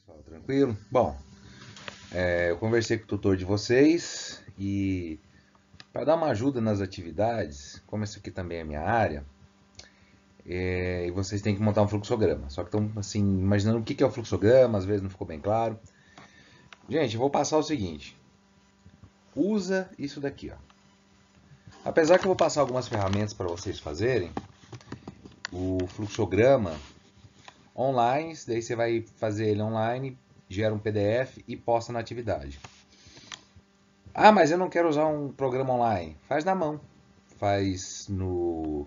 Pessoal, tranquilo? Bom, eu conversei com o tutor de vocês e para dar uma ajuda nas atividades, como isso aqui também é minha área, e vocês têm que montar um fluxograma. Só que estão assim, imaginando o que é o fluxograma, às vezes não ficou bem claro. Gente, eu vou passar o seguinte. Usa isso daqui, ó. Apesar que eu vou passar algumas ferramentas para vocês fazerem, o fluxograma online, daí você vai fazer ele online, gera um PDF e posta na atividade. Ah, mas eu não quero usar um programa online. Faz na mão. Faz no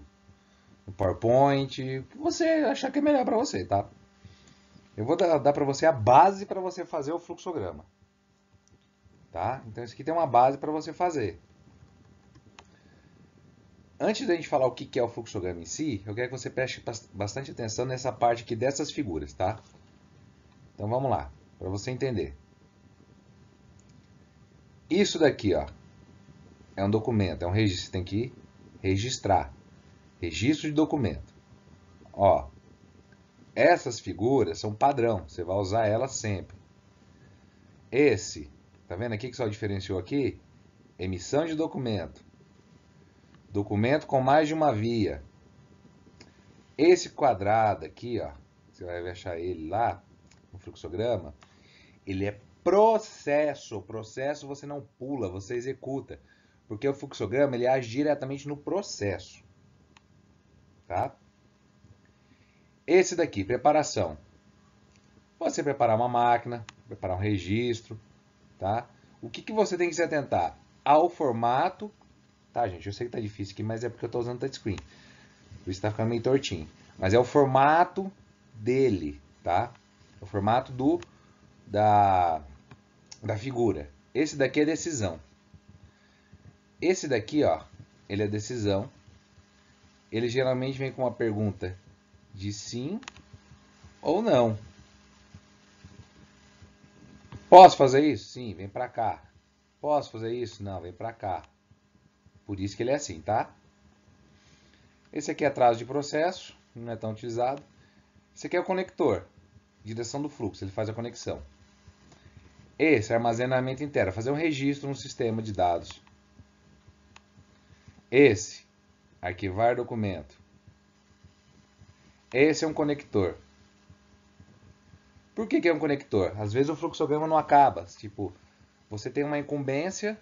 PowerPoint. O que você achar que é melhor para você, tá? Eu vou dar para você a base para você fazer o fluxograma. Tá? Então isso aqui tem uma base para você fazer. Antes da gente falar o que é o fluxograma em si, eu quero que você preste bastante atenção nessa parte aqui dessas figuras, tá? Então vamos lá, para você entender. Isso daqui, ó, é um documento, é um registro, você tem que registrar. Registro de documento. Ó, essas figuras são padrão, você vai usar elas sempre. Esse, tá vendo aqui que só diferenciou aqui? Emissão de documento. Documento com mais de uma via. Esse quadrado aqui, ó, você vai achar ele lá no fluxograma, ele é processo. O processo você não pula, você executa. Porque o fluxograma ele age diretamente no processo. Tá? Esse daqui, preparação. Você preparar uma máquina, preparar um registro, tá? O que você tem que se atentar? Ao formato, tá, gente? Eu sei que tá difícil aqui, mas é porque eu tô usando touchscreen. Por isso tá ficando meio tortinho. Mas é o formato dele, tá? O formato da figura. Esse daqui é decisão. Esse daqui, ó, ele é decisão. Ele geralmente vem com uma pergunta de sim ou não. Posso fazer isso? Sim, vem pra cá. Posso fazer isso? Não, vem pra cá. Por isso que ele é assim, tá? Esse aqui é atraso de processo, não é tão utilizado. Esse aqui é o conector, direção do fluxo, ele faz a conexão. Esse é armazenamento interno, fazer um registro no sistema de dados. Esse, arquivar documento. Esse é um conector. Por que é um conector? Às vezes o fluxograma não acaba. Tipo, você tem uma incumbência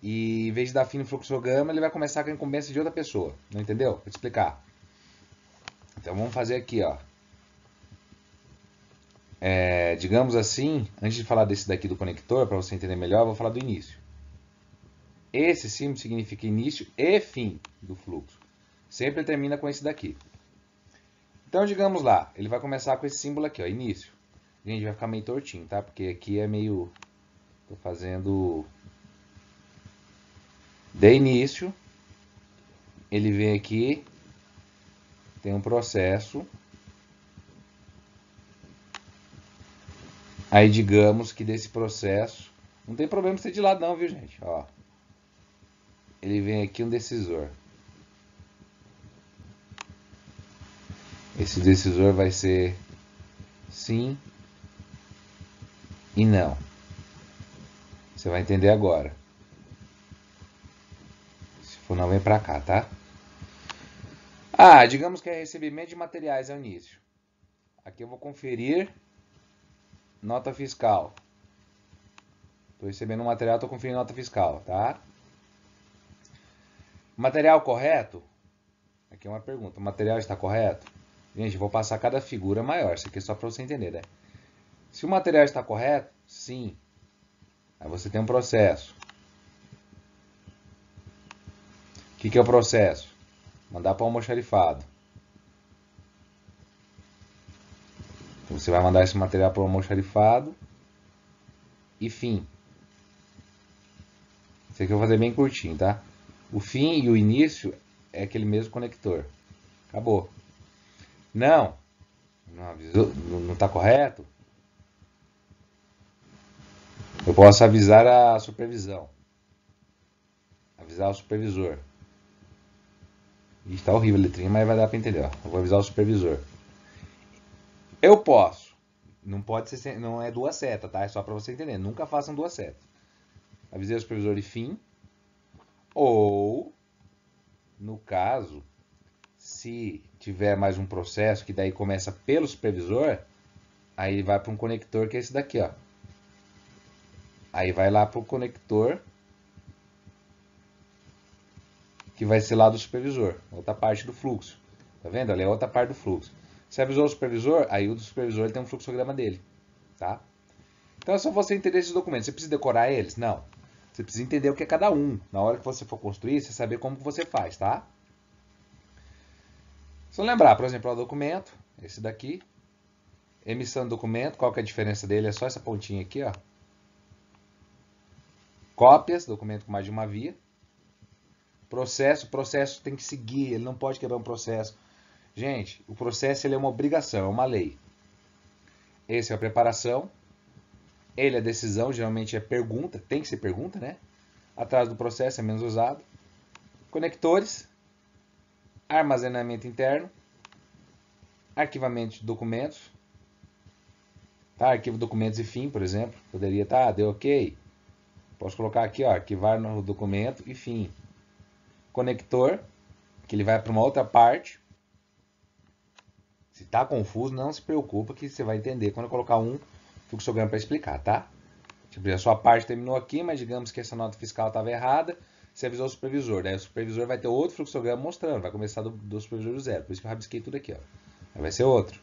e em vez de dar fim no fluxograma, ele vai começar com a incumbência de outra pessoa. Não entendeu? Vou te explicar. Então vamos fazer aqui, ó. Digamos assim, antes de falar desse daqui do conector, para você entender melhor, eu vou falar do início. Esse símbolo significa início e fim do fluxo. Sempre termina com esse daqui. Então, digamos lá, ele vai começar com esse símbolo aqui, ó, início. Gente, vai ficar meio tortinho, tá? Porque aqui é meio... Tô fazendo... De início, ele vem aqui, tem um processo. Aí, digamos que desse processo... Não tem problema ser de lado não, viu, gente? Ó, ele vem aqui um decisor. Esse decisor vai ser sim e não. Você vai entender agora. Se for não, vem pra cá, tá? Ah, digamos que é recebimento de materiais é o início. Aqui eu vou conferir nota fiscal. Estou recebendo um material, estou conferindo nota fiscal, tá? Material correto? Aqui é uma pergunta. O material está correto? Gente, eu vou passar cada figura maior. Isso aqui é só para você entender, né? Se o material está correto, sim. Aí você tem um processo. O que é o processo? Mandar para o almoxarifado. Então você vai mandar esse material para o almoxarifado. E fim. Isso aqui eu vou fazer bem curtinho, tá? O fim e o início é aquele mesmo conector. Acabou. Não avisou, não está correto? Eu posso avisar a supervisão. Avisar o supervisor. Está horrível a letrinha, mas vai dar para entender. Ó. Eu vou avisar o supervisor. Eu posso Não pode ser, não é duas setas, tá? É só para você entender. Nunca façam duas setas. Avisei o supervisor de fim. Ou, no caso, se tiver mais um processo que daí começa pelo supervisor, aí vai para um conector que é esse daqui, ó. Aí vai lá para o conector que vai ser lá do supervisor, outra parte do fluxo. Tá vendo? Ali é outra parte do fluxo. Você avisou o supervisor, aí o do supervisor ele tem um fluxograma dele, tá? Então é só você entender esses documentos. Você precisa decorar eles? Não. Você precisa entender o que é cada um. Na hora que você for construir, você saber como que você faz, tá? Só lembrar, por exemplo, o documento, esse daqui. Emissão do documento, qual que é a diferença dele? É só essa pontinha aqui, ó. Cópias, documento com mais de uma via. Processo, o processo tem que seguir, ele não pode quebrar um processo. Gente, o processo ele é uma obrigação, é uma lei. Esse é a preparação. Ele é decisão, geralmente é pergunta, tem que ser pergunta, né? Atrás do processo é menos usado. Conectores, armazenamento interno, arquivamento de documentos, tá? Arquivo documentos e fim, por exemplo, poderia estar, deu ok. Posso colocar aqui, ó, arquivar no documento e fim. Conector, que ele vai para uma outra parte. Se tá confuso, não se preocupa que você vai entender quando eu colocar um fluxograma para explicar, tá? Tipo, a sua parte terminou aqui, mas digamos que essa nota fiscal estava errada, você avisou o supervisor. Daí o supervisor vai ter outro fluxograma mostrando, vai começar do supervisor do zero. Por isso que eu rabisquei tudo aqui, ó. Aí vai ser outro.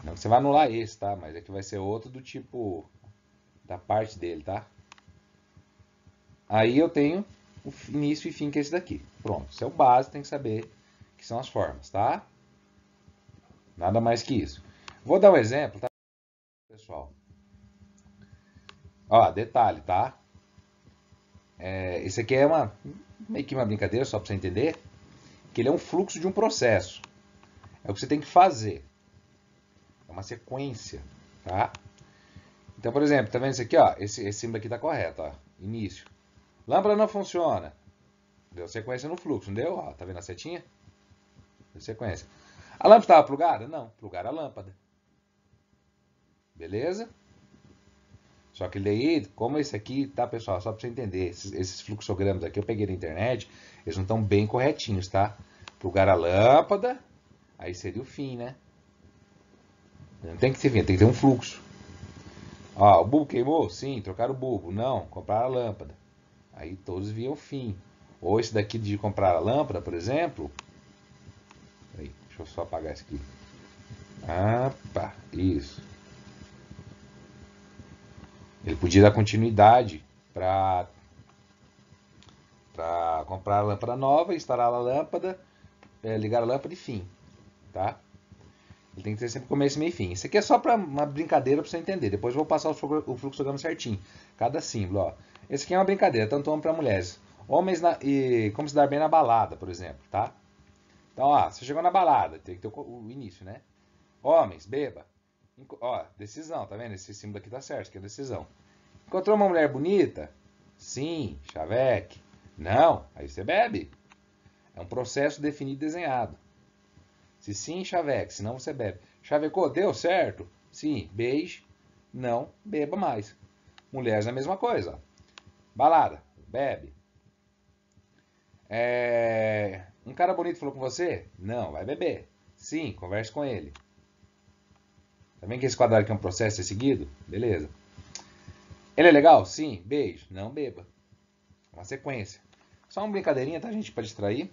Não que você vai anular esse, tá? Mas aqui vai ser outro do tipo da parte dele, tá? Aí eu tenho o início e fim, que é esse daqui. Pronto, isso é o básico, tem que saber que são as formas, tá? Nada mais que isso. Vou dar um exemplo, tá, pessoal? Ó, detalhe, tá? Esse aqui é meio que uma brincadeira, só para você entender, que ele é um fluxo de um processo. É o que você tem que fazer. É uma sequência, tá? Então, por exemplo, tá vendo isso aqui, ó? Esse símbolo aqui tá correto, ó. Início. Lâmpada não funciona. Deu sequência no fluxo, não deu? Ó, tá vendo a setinha? Deu sequência. A lâmpada estava plugada? Não, plugaram a lâmpada. Beleza? Só que daí, como esse aqui, tá, pessoal? Só para você entender, esses fluxogramas aqui eu peguei na internet, eles não estão bem corretinhos, tá? Plugar a lâmpada, aí seria o fim, né? Não tem que ter fim, tem que ter um fluxo. Ó, o bulbo queimou? Sim, trocaram o bulbo. Não, compraram a lâmpada. Aí todos viam o fim. Ou esse daqui de comprar a lâmpada, por exemplo. Aí, deixa eu só apagar isso aqui. Opa, isso. Ele podia dar continuidade para comprar a lâmpada nova, instalar a lâmpada, ligar a lâmpada e fim, tá? Ele tem que ter sempre começo, meio e fim. Isso aqui é só para uma brincadeira para você entender. Depois eu vou passar o fluxograma certinho, cada símbolo, ó. Esse aqui é uma brincadeira, tanto homem para mulheres. Homens e como se dar bem na balada, por exemplo, tá? Então, ó, você chegou na balada, tem que ter o início, né? Homens, beba. Ó, decisão, tá vendo? Esse símbolo aqui tá certo, que é decisão. Encontrou uma mulher bonita? Sim, chaveque. Não, aí você bebe. É um processo definido e desenhado. Se sim, chaveque, se não você bebe. Chavecou, deu certo? Sim, beije. Não, beba mais. Mulheres é a mesma coisa. Ó. Balada, bebe. Um cara bonito falou com você? Não, vai beber. Sim, converse com ele. Tá vendo que esse quadrado aqui é um processo a ser seguido? Beleza. Ele é legal? Sim, beijo. Não beba. Uma sequência. Só uma brincadeirinha, tá, gente? Para distrair.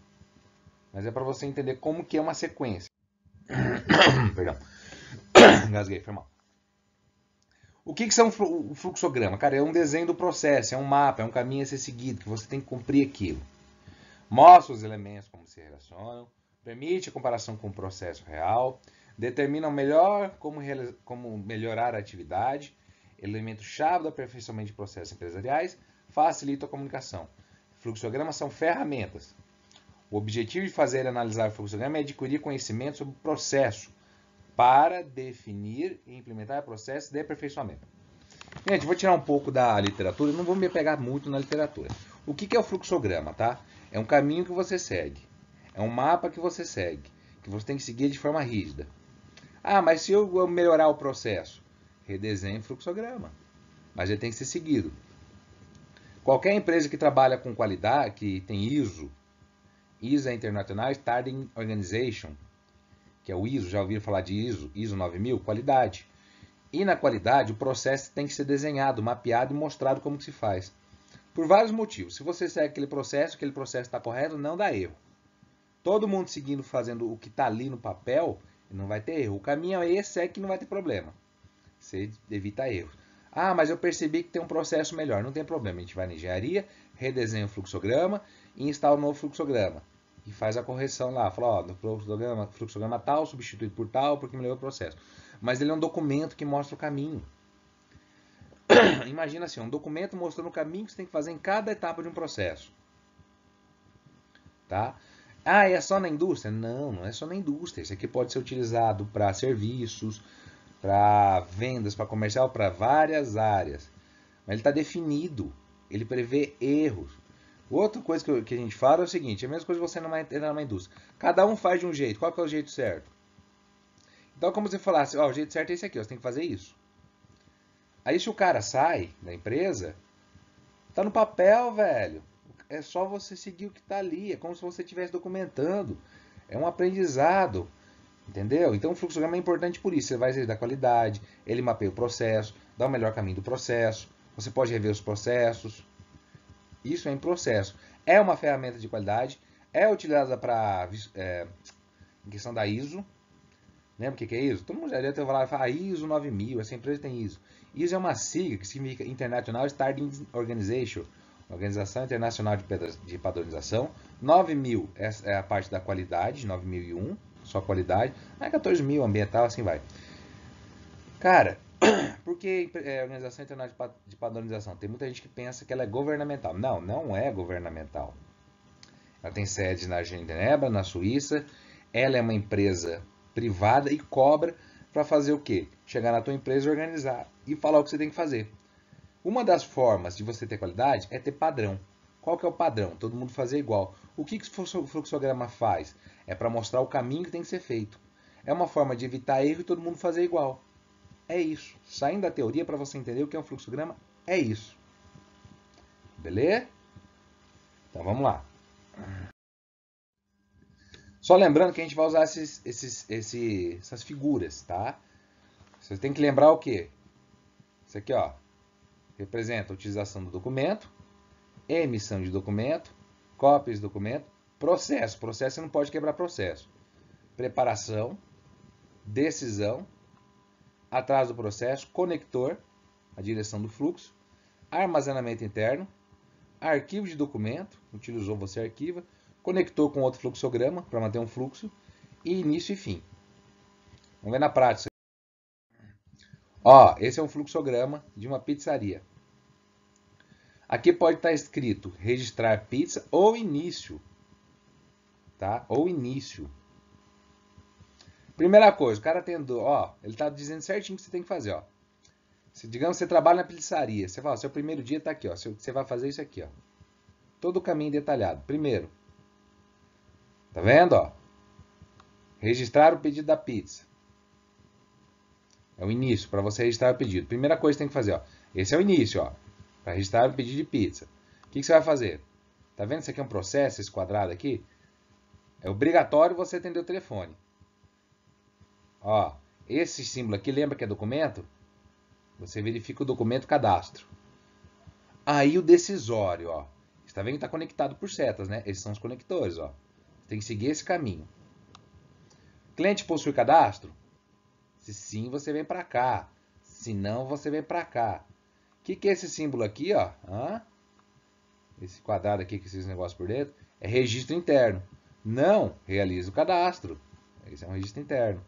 Mas é para você entender como que é uma sequência. Perdão. Engasguei, foi mal. O que são o fluxograma? Cara, é um desenho do processo, é um mapa, é um caminho a ser seguido, que você tem que cumprir aquilo. Mostra os elementos como se relacionam, permite a comparação com o processo real, determina melhor como melhorar a atividade, elemento-chave do aperfeiçoamento de processos empresariais, facilita a comunicação. Fluxogramas são ferramentas. O objetivo de fazer e analisar o fluxograma é adquirir conhecimento sobre o processo para definir e implementar processos de aperfeiçoamento. Gente, vou tirar um pouco da literatura, não vou me pegar muito na literatura. O que é o fluxograma, tá? É um caminho que você segue, é um mapa que você segue, que você tem que seguir de forma rígida. Ah, mas se eu melhorar o processo, redesenhe o fluxograma. Mas ele tem que ser seguido. Qualquer empresa que trabalha com qualidade, que tem ISO é International Standard Organization, que é o ISO, já ouviram falar de ISO 9000, qualidade. E na qualidade, o processo tem que ser desenhado, mapeado e mostrado como que se faz. Por vários motivos. Se você segue aquele processo está correto, não dá erro. Todo mundo seguindo, fazendo o que está ali no papel, não vai ter erro. O caminho é esse, é que não vai ter problema. Você evita erros. Ah, mas eu percebi que tem um processo melhor. Não tem problema. A gente vai na engenharia, redesenha o fluxograma e instala um novo fluxograma. E faz a correção lá. Fala, ó, no fluxograma tal, substitui por tal, porque melhorou o processo. Mas ele é um documento que mostra o caminho. Imagina assim, um documento mostrando o caminho que você tem que fazer em cada etapa de um processo. Tá? Ah, é só na indústria? Não, não é só na indústria. Isso aqui pode ser utilizado para serviços, para vendas, para comercial, para várias áreas. Mas ele está definido. Ele prevê erros. Outra coisa que a gente fala é o seguinte, é a mesma coisa que você numa indústria. Cada um faz de um jeito. Qual que é o jeito certo? Então, como você falasse, ó, o jeito certo é esse aqui, ó, você tem que fazer isso. Aí se o cara sai da empresa, tá no papel, velho. É só você seguir o que tá ali. É como se você estivesse documentando. É um aprendizado. Entendeu? Então o fluxograma é importante por isso. Você vai exercer da qualidade, ele mapeia o processo, dá o melhor caminho do processo. Você pode rever os processos. Isso é em processo. É uma ferramenta de qualidade. É utilizada para em questão da ISO. Lembra o que é ISO? Todo mundo já deve ter falado, fala ISO 9000, essa empresa tem ISO. ISO é uma sigla que significa International Standard Organization, Organização Internacional de Padronização. 9000 é a parte da qualidade, 9001, só qualidade. Aí 14000 ambiental, assim vai. Cara, por que Organização Internacional de Padronização? Tem muita gente que pensa que ela é governamental. Não, não é governamental. Ela tem sede na Genebra, na Suíça. Ela é uma empresa privada e cobra para fazer o quê? Chegar na tua empresa, organizar e falar o que você tem que fazer. Uma das formas de você ter qualidade é ter padrão. Qual que é o padrão? Todo mundo fazer igual. O que o fluxograma faz? É para mostrar o caminho que tem que ser feito. É uma forma de evitar erro e todo mundo fazer igual. É isso. Saindo da teoria para você entender o que é um fluxograma, é isso. Beleza? Então vamos lá. Só lembrando que a gente vai usar essas figuras, tá? Você tem que lembrar o quê? Isso aqui, ó, representa a utilização do documento, emissão de documento, cópias de documento, processo. Processo você não pode quebrar processo. Preparação, decisão, atraso do processo, conector, a direção do fluxo, armazenamento interno, arquivo de documento, utilizou, você arquiva, conector com outro fluxograma para manter um fluxo, e início e fim. Vamos ver na prática. Ó, esse é um fluxograma de uma pizzaria. Aqui pode estar escrito registrar pizza ou início, tá? Ou início. Primeira coisa, o cara tendo, ó, ele tá dizendo certinho o que você tem que fazer, ó. Digamos que você trabalha na pizzaria, você fala, seu primeiro dia tá aqui, ó, você vai fazer isso aqui, ó. Todo o caminho detalhado. Primeiro, tá vendo, ó? Registrar o pedido da pizza. É o início, para você registrar o pedido. Primeira coisa que tem que fazer, ó. Esse é o início, ó. Para registrar o pedido de pizza. O que você vai fazer? Tá vendo isso aqui é um processo, esse quadrado aqui? É obrigatório você atender o telefone. Ó, esse símbolo aqui, lembra que é documento? Você verifica o documento cadastro. Aí o decisório, ó. Você tá vendo que está conectado por setas, né? Esses são os conectores, ó. Você tem que seguir esse caminho. Cliente possui cadastro? Se sim, você vem para cá. Se não, você vem para cá. O que é esse símbolo aqui, ó? Esse quadrado aqui com esses negócios por dentro? É registro interno. Não, realiza o cadastro. Esse é um registro interno.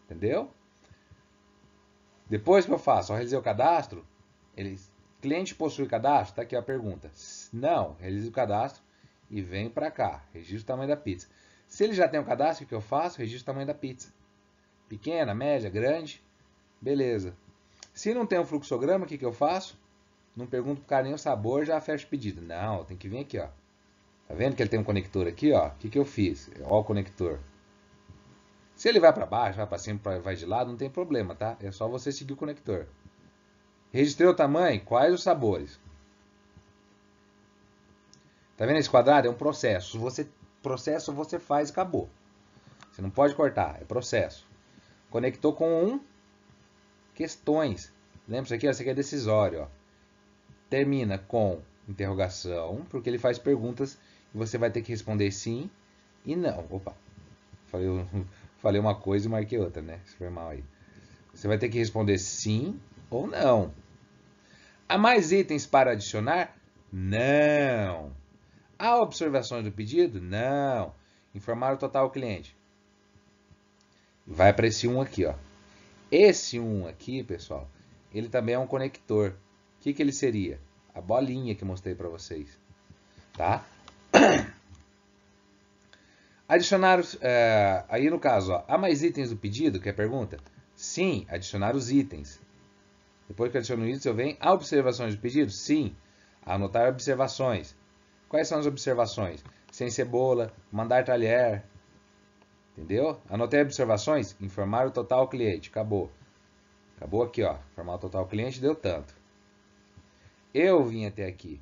Entendeu? Depois que eu faço, eu realizei o cadastro, cliente possui cadastro? Tá aqui a pergunta. Não, realize o cadastro e venho para cá. Registro o tamanho da pizza. Se ele já tem o cadastro, o que eu faço? Registro o tamanho da pizza. Pequena, média, grande. Beleza. Se não tem um fluxograma, o que eu faço? Não pergunto pro cara nem o sabor, já fecho o pedido. Não, tem que vir aqui, ó. Tá vendo que ele tem um conector aqui, ó? O que eu fiz? Ó o conector. Se ele vai para baixo, vai para cima, vai de lado, não tem problema, tá? É só você seguir o conector. Registrei o tamanho, quais os sabores? Tá vendo esse quadrado? É um processo. Processo você faz e acabou. Você não pode cortar, é processo. Conectou com questões. Lembra isso aqui? Isso aqui é decisório. Ó. Termina com interrogação, porque ele faz perguntas e você vai ter que responder sim e não. Opa, falei uma coisa e marquei outra, né? Isso foi mal aí. Você vai ter que responder sim ou não. Há mais itens para adicionar? Não. Há observações do pedido? Não. Informar o total ao cliente. Vai para esse 1 aqui, ó. Esse 1 aqui, pessoal, ele também é um conector. O que ele seria? A bolinha que mostrei para vocês. Tá? Adicionar, aí no caso, ó, há mais itens do pedido, que é a pergunta? Sim, adicionar os itens. Depois que adiciono itens, eu venho a observações do pedido? Sim, anotar observações. Quais são as observações? Sem cebola, mandar talher. Entendeu? Anotei observações, informar o total ao cliente. Acabou. Acabou aqui, ó. Informar o total ao cliente, deu tanto. Eu vim até aqui.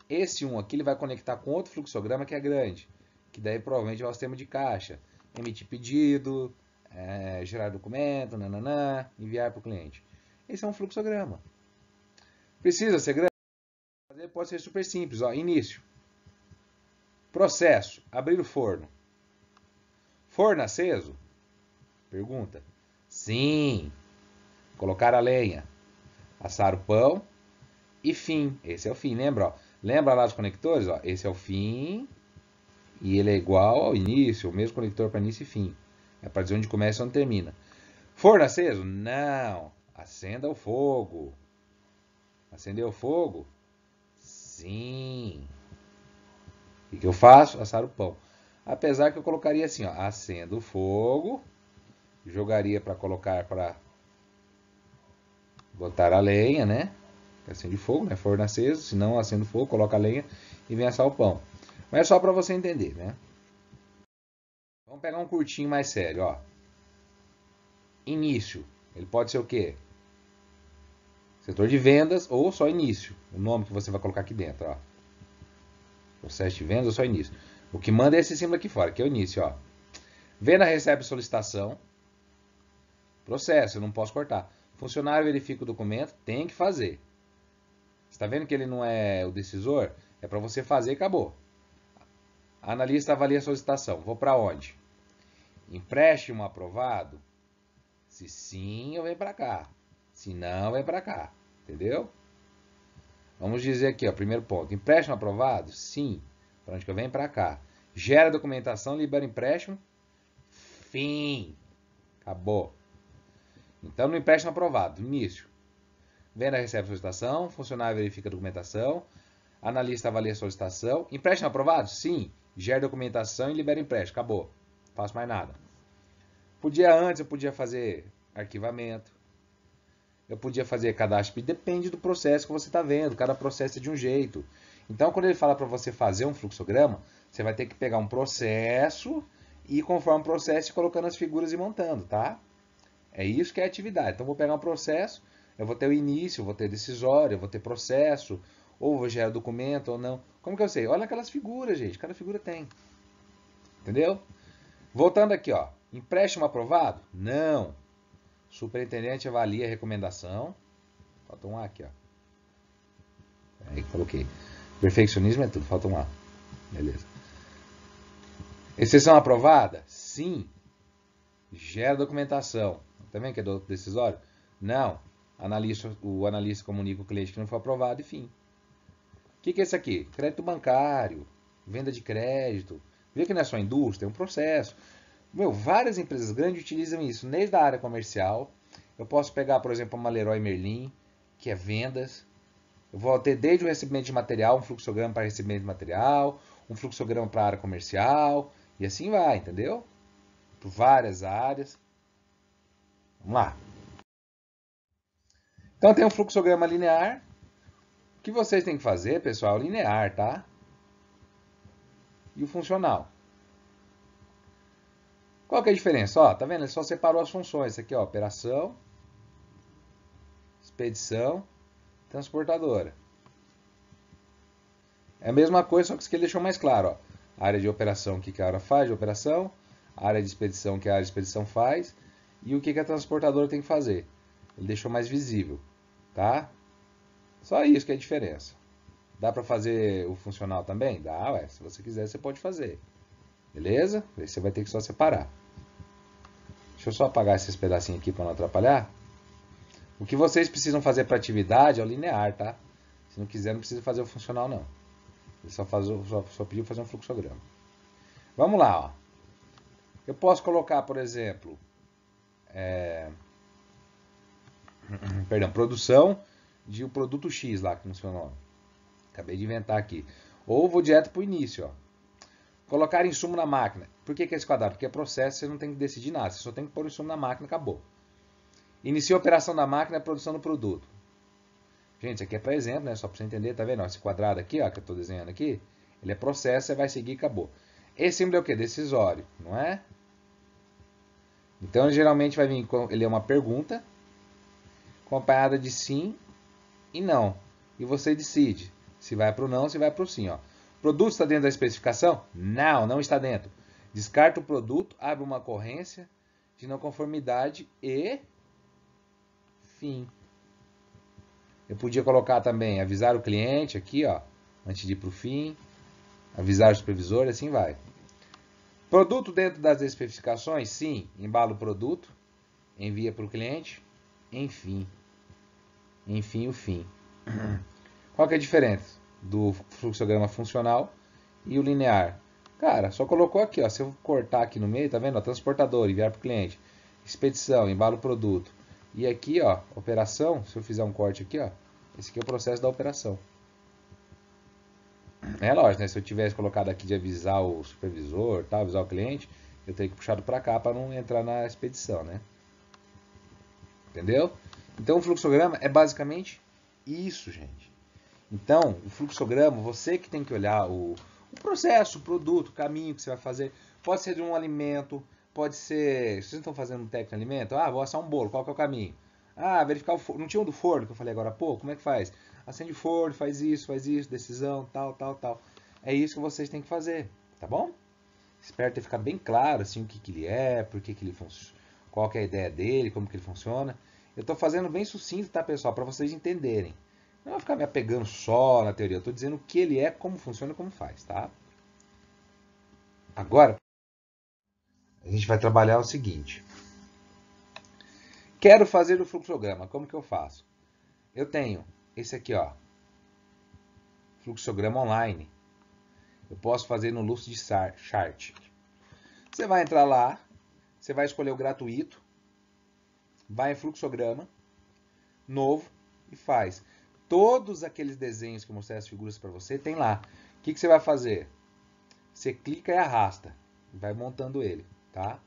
Esse 1 aqui ele vai conectar com outro fluxograma que é grande. Que daí provavelmente é o sistema de caixa. Emitir pedido, gerar documento, nananã, enviar para o cliente. Esse é um fluxograma. Precisa ser grande? Pode ser super simples. Ó. Início. Processo. Abrir o forno. Forno aceso? Pergunta. Sim. Colocar a lenha. Assar o pão. E fim. Esse é o fim. Lembra? Ó. Lembra lá dos conectores? Ó. Esse é o fim. E ele é igual ao início. O mesmo conector para início e fim. É para dizer onde começa e onde termina. Forno aceso? Não. Acenda o fogo. Acendeu o fogo? Sim. O que eu faço? Assar o pão. Apesar que eu colocaria assim, ó. Acendo o fogo. Jogaria para colocar para botar a lenha, né? Acende fogo, né? Forno aceso. Se não, acendo fogo, coloca a lenha e vem assar o pão. Mas é só para você entender, né? Vamos pegar um curtinho mais sério, ó. Início. Ele pode ser o quê? Setor de vendas ou só início. O nome que você vai colocar aqui dentro, ó. Processo de vendas ou só início. O que manda é esse símbolo aqui fora, que é o início, ó. Venda recebe solicitação. Processo, eu não posso cortar. Funcionário verifica o documento, tem que fazer. Está vendo que ele não é o decisor? É para você fazer e acabou. Analista avalia a solicitação. Vou para onde? Empréstimo aprovado? Se sim, eu venho para cá. Se não, vem para cá. Entendeu? Vamos dizer aqui, ó, primeiro ponto. Empréstimo aprovado? Sim. Para onde que eu venho? Para cá. Gera documentação, libera empréstimo. Fim. Acabou. Então, no empréstimo aprovado, início. Venda recebe solicitação, funcionário verifica a documentação, analista avalia a solicitação. Empréstimo aprovado? Sim. Gera documentação e libera empréstimo. Acabou. Não faço mais nada. Antes eu podia fazer arquivamento. Eu podia fazer cadastro. Depende do processo que você está vendo. Cada processo é de um jeito. Então, quando ele fala para você fazer um fluxograma, você vai ter que pegar um processo e conforme o processo, ir colocando as figuras e montando, tá? É isso que é atividade. Então, vou pegar um processo, eu vou ter o início, vou ter decisório, eu vou ter processo, ou vou gerar documento ou não. Como que eu sei? Olha aquelas figuras, gente. Cada figura tem. Entendeu? Voltando aqui, ó. Empréstimo aprovado? Não. Superintendente avalia a recomendação. Falta um A aqui, ó. Aí coloquei. Perfeccionismo é tudo, falta um A. Beleza. Exceção aprovada? Sim. Gera documentação. Tá vendo que é do decisório? Não. O analista comunica o cliente que não foi aprovado e fim. O que é isso aqui? Crédito bancário, venda de crédito. Vê que não é só indústria, é um processo. Várias empresas grandes utilizam isso, desde a área comercial. Eu posso pegar, por exemplo, uma Leroy Merlin, que é vendas. Eu vou ter desde o recebimento de material, um fluxograma para recebimento de material, um fluxograma para a área comercial, e assim vai, entendeu? Por várias áreas. Vamos lá. Então tem um fluxograma linear. O que vocês têm que fazer, pessoal, é linear, tá? E o funcional. Qual que é a diferença? Ó, tá vendo? Ele só separou as funções. Isso aqui, ó, operação, expedição, transportadora. É a mesma coisa, só que isso aqui ele deixou mais claro, ó. A área de operação, o que que a área faz de operação, a área de expedição, o que a área de expedição faz, e o que que a transportadora tem que fazer. Ele deixou mais visível, tá? Só isso que é a diferença. Dá para fazer o funcional também? Dá, ué. Se você quiser, você pode fazer. Beleza? Aí você vai ter que só separar. Deixa eu só apagar esses pedacinhos aqui para não atrapalhar. O que vocês precisam fazer para atividade é o linear, tá? Se não quiser, não precisa fazer o funcional, não. Ele só pediu fazer um fluxograma. Vamos lá, ó. Eu posso colocar, por exemplo, produção de um produto X lá, que não sei o nome. Acabei de inventar aqui. Ou vou direto para o início, ó. Colocar insumo na máquina. Por que é esse quadrado? Porque é processo, você não tem que decidir nada. Você só tem que pôr o insumo na máquina, acabou. Inicia a operação da máquina, a produção do produto. Gente, isso aqui é para exemplo, né? Só para você entender, tá vendo? Esse quadrado aqui, ó, que eu estou desenhando aqui, ele é processo, você vai seguir e acabou. Esse símbolo é o quê? Decisório, não é? Então, ele geralmente vai vir, ele é uma pergunta, acompanhada de sim e não. E você decide se vai para o não ou se vai para o sim, ó. Produto está dentro da especificação? Não, não está dentro. Descarta o produto, abre uma ocorrência de não conformidade e fim. Eu podia colocar também avisar o cliente aqui, ó, antes de ir para o fim, avisar o supervisor, e assim vai. Produto dentro das especificações? Sim. Embala o produto, envia para o cliente, enfim. Enfim, o fim. Qual que é a diferença do fluxograma funcional e o linear? Cara, só colocou aqui, ó. Se eu cortar aqui no meio, tá vendo? Ó, transportador, enviar para o cliente. Expedição, embala o produto. E aqui, ó, operação, se eu fizer um corte aqui, ó. Esse aqui é o processo da operação. É lógico, né? Se eu tivesse colocado aqui de avisar o supervisor, tá, avisar o cliente, eu teria que puxado para cá para não entrar na expedição, né? Entendeu? Então o fluxograma é basicamente isso, gente. Então, o fluxograma, você que tem que olhar o processo, o produto, o caminho que você vai fazer. Pode ser de um alimento, pode ser... Vocês estão fazendo um técnico de alimento? Ah, vou assar um bolo, qual que é o caminho? Ah, verificar o forno. Não tinha um do forno que eu falei agora há pouco? Como é que faz? Acende o forno, faz isso, decisão, tal, tal, tal. É isso que vocês têm que fazer, tá bom? Espero ter ficado bem claro assim, o que, que ele é, por que, que ele funciona, qual que é a ideia dele, como que ele funciona. Eu estou fazendo bem sucinto, tá, pessoal? Para vocês entenderem. Não vou ficar me apegando só na teoria. Eu estou dizendo o que ele é, como funciona e como faz, tá? Agora, a gente vai trabalhar o seguinte. Quero fazer o fluxograma. Como que eu faço? Eu tenho esse aqui, ó. Fluxograma online. Eu posso fazer no Lucidchart. Você vai entrar lá, você vai escolher o gratuito, vai em fluxograma, novo e faz. Todos aqueles desenhos que eu mostrei as figuras para você, tem lá. O que, que você vai fazer? Você clica e arrasta. E vai montando ele, tá?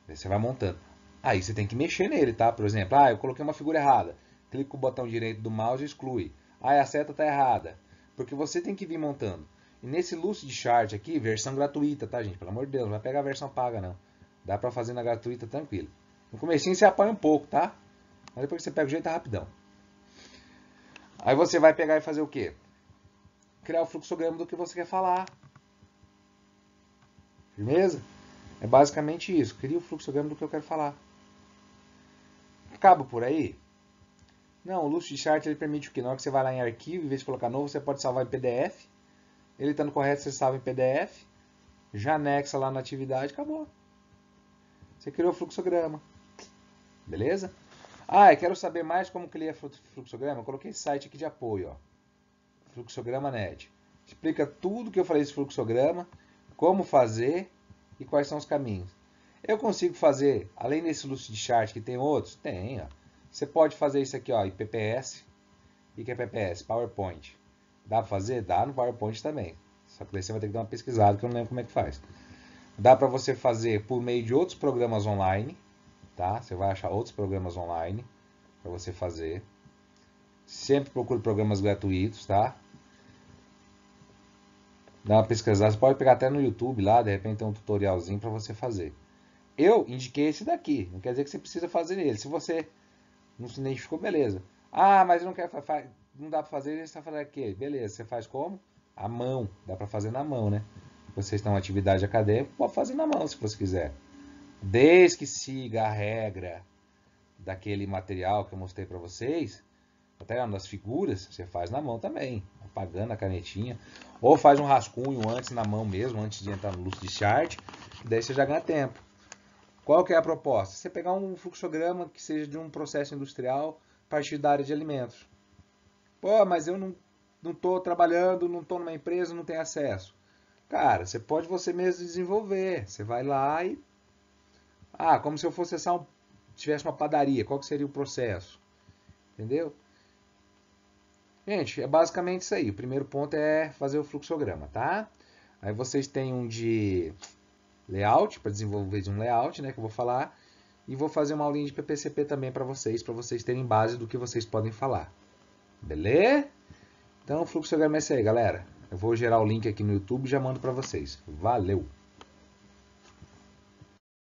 Aí você vai montando. Aí você tem que mexer nele, tá? Por exemplo, eu coloquei uma figura errada. Clica com o botão direito do mouse e exclui. A seta tá errada. Porque você tem que vir montando. E nesse Lucidchart aqui, versão gratuita, tá, gente? Pelo amor de Deus, não vai pegar a versão paga, não. Dá pra fazer na gratuita tranquilo. No comecinho você apanha um pouco, tá? Mas depois que você pega o jeito, é rapidão. Aí você vai pegar e fazer o quê? Criar o fluxograma do que você quer falar. Firmeza? É basicamente isso. Cria o fluxograma do que eu quero falar. Acaba por aí? Não, o Lucidchart ele permite o que? Na hora que você vai lá em arquivo, em vez de colocar novo, você pode salvar em PDF. Ele estando correto, você salva em PDF. Já anexa lá na atividade, acabou. Você criou o fluxograma. Beleza? Eu quero saber mais como cria fluxograma. Eu coloquei esse site aqui de apoio, ó. Fluxograma Net. Explica tudo que eu falei desse fluxograma, como fazer e quais são os caminhos. Eu consigo fazer, além desse Lucidchart que tem outros? Tem, ó. Você pode fazer isso aqui, ó, em PPS. O que é PPS? PowerPoint. Dá para fazer? Dá no PowerPoint também. Só que daí você vai ter que dar uma pesquisada, que eu não lembro como é que faz. Dá para você fazer por meio de outros programas online, tá? Você vai achar outros programas online para você fazer. Sempre procure programas gratuitos, tá? Dá uma pesquisada, você pode pegar até no YouTube lá, de repente tem um tutorialzinho para você fazer. Eu indiquei esse daqui, não quer dizer que você precisa fazer ele. Se você não se identificou, beleza. Ah, mas eu não quero não dá para fazer, você está fazendo aqui. Beleza, você faz como? A mão, dá para fazer na mão, né? Vocês estão em atividade acadêmica, pode fazer na mão se você quiser. Desde que siga a regra daquele material que eu mostrei para vocês, até nas figuras, você faz na mão também, apagando a canetinha. Ou faz um rascunho antes na mão mesmo, antes de entrar no Lucidchart, chart, daí você já ganha tempo. Qual que é a proposta? Você pegar um fluxograma que seja de um processo industrial a partir da área de alimentos. Pô, mas eu não estou trabalhando, não estou numa empresa, não tenho acesso. Cara, você pode você mesmo desenvolver. Você vai lá e... Ah, como se eu fosse acessar tivesse uma padaria, qual que seria o processo? Entendeu? Gente, é basicamente isso aí. O primeiro ponto é fazer o fluxograma, tá? Aí vocês têm um de layout, para desenvolver de um layout, né, que eu vou falar. E vou fazer uma aulinha de PPCP também para vocês terem base do que vocês podem falar. Beleza? Então o fluxograma é esse aí, galera. Eu vou gerar o link aqui no YouTube e já mando para vocês. Valeu!